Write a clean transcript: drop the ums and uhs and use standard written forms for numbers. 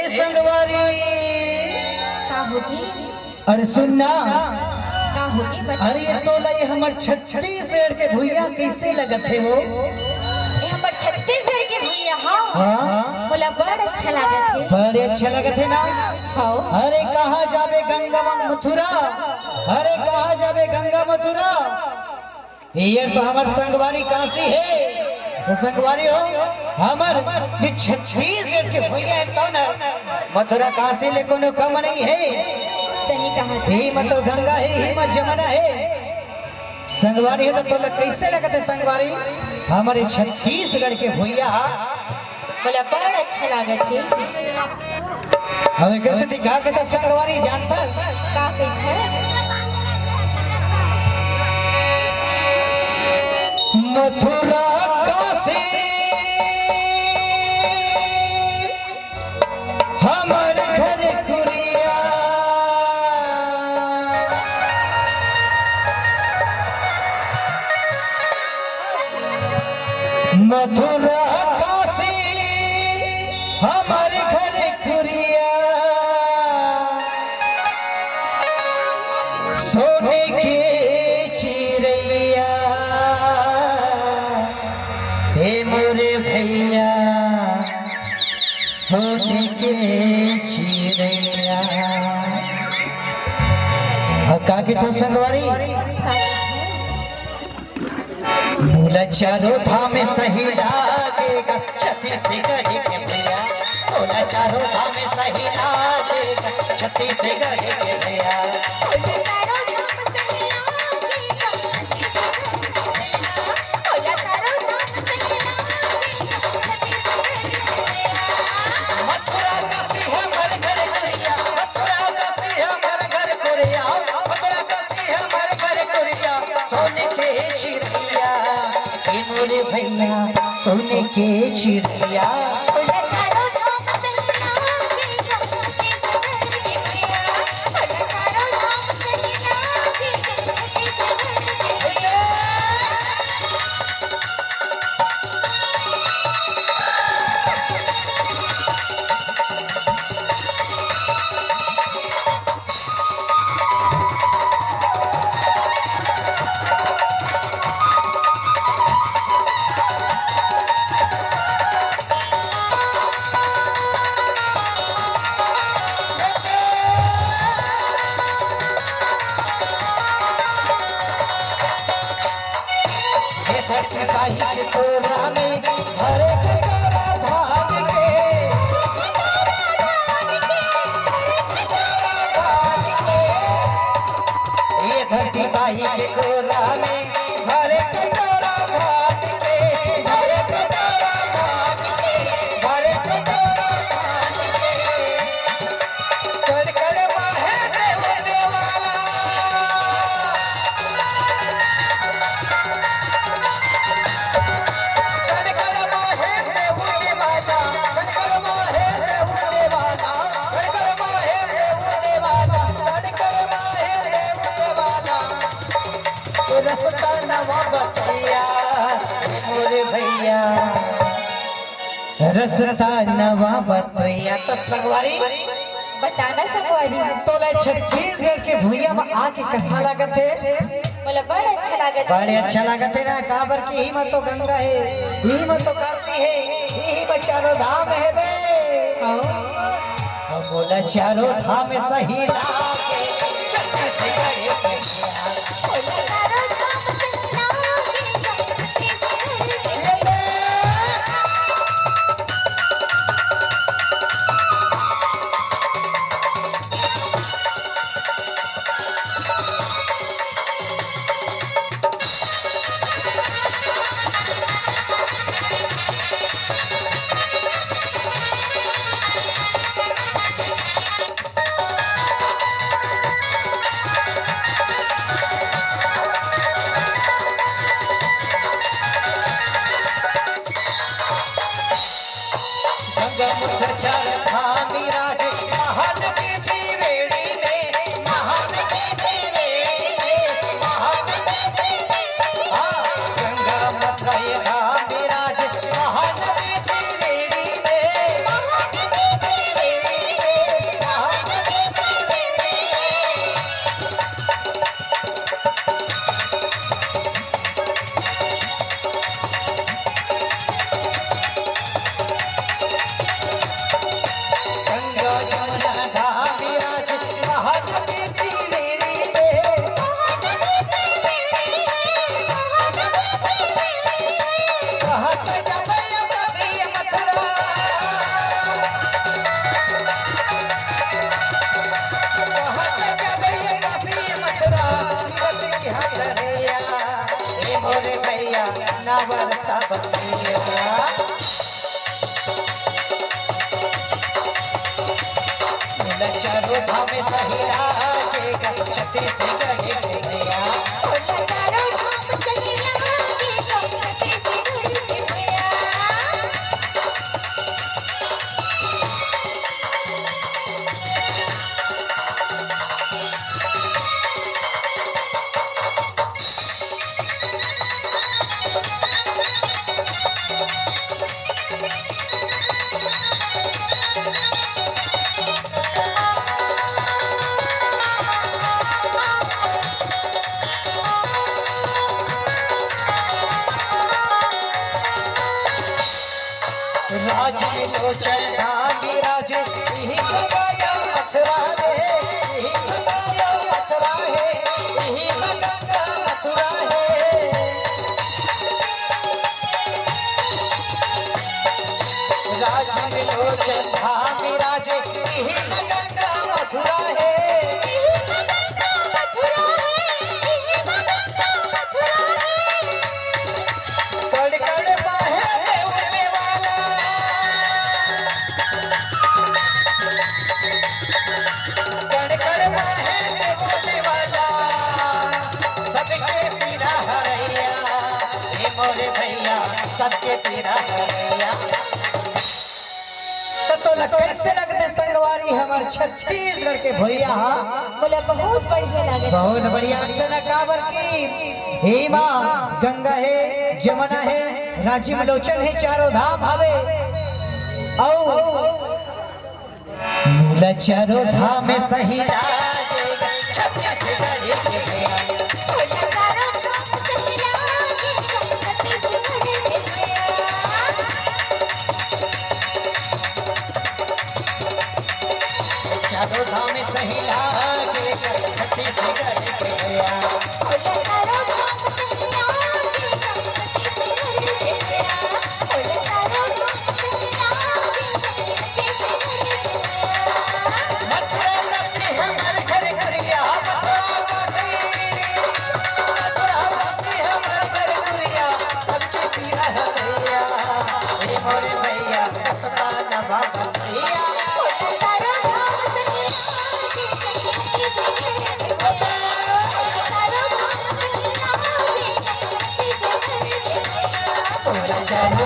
संगवारी का होगी? अरे सुनना का होगी? अरे ये तो लई हमर छत्तीसगढ़ के भुइया कैसे लगत है वो? ये हमर छत्तीसगढ़ के भैया हाँ बोला बड़ अच्छा लागत है। बड़े अच्छा लगत है ना। हाँ अरे कहाँ जावे गंगा मथुरा, अरे कहाँ जावे गंगा मथुरा। ये तो हमार संगवारी काशी है। तो संगवारी हो हमर जो छत्तीसगढ़ के भैया है तो ना मथुरा काशी ले कोनो कम नहीं है। सही कहा। ही मत गंगा है, ही मत जमुना है। संगवारी है तो कैसे लगते संगवारी हमारे छत्तीसगढ़ के भैया बोला बड़ अच्छा लागत है। हमें कैसे दिखा के तो संगवारी जानता का है? मथुरा काशी हमार घर कुरिया, मथुरा काशी हमारे घर कुरिया, सोने के चिड़ैया हे मोरे भैया, सोने के चिड़ैया। का की तो संगवारी मूला चारों धाम में सही लागेगा छत्तीसगढ़ के भैया, मूला चारों धाम में सही लागेगा छत्तीसगढ़ के भैया। मथुरा काशी हमार घर कुरिया, मथुरा काशी हमार घर कुरिया, मथुरा काशी हमार घर कुरिया, सोने के चिड़ैया हे मोरे भैया, सोने के चिड़ैया। सिपाही के तोरा में भरे के तोरा धान के, ये धरती बाही के तोरा में भरे के तोरा धान के, भरे के तोरा धान के, भरे के तोरा धान के। कड़ कड़ बाहे देव देवाला, रसता नवा बतिया मोरे भैया, रसता नवा बतिया। तो संगवारी बताना संगवारी तो छत्तीसगढ़ के भुइया में आके कैसा लागत है? बोला बड़ अच्छा लागत है। बड़े अच्छा लागत है ना। काबर की ही मत तो गंगा है, ही मत तो काशी है, ही मत चारों धाम है बे। हाँ बोला चारों धाम सही लागे छत्तीसगढ़ के चारों धाम सही लागेगा छत्तीसगढ़ के भैया। राज लोचन धाम विराज यही लगाया मथुरा रे, यही लगाया मथुरा है, यही गंगा मथुरा है। राज लोचन धाम विराज यही गंगा मथुरा है। कड़ कड़ बाहे में उड़ने वाला, कड़ कड़ बाहे में उड़ने वाला, सबके पीरा हरैया, हे मोरे भैया सबके पीरा हरैया। तो कैसे लगते संगवारी हमार छत्तीसगढ़ के भैया? बोले बहुत बढ़िया लगे, बहुत बढ़िया। काबर की हे माँ गंगा है, जमुना है, राजीव लोचन है, चारों धाम हवे मूला चारों धाम में सही लागेगा छत्तीसगढ़ के भैया। चारों धाम में सही लागेगा छत्तीसगढ़ के भैया। चलो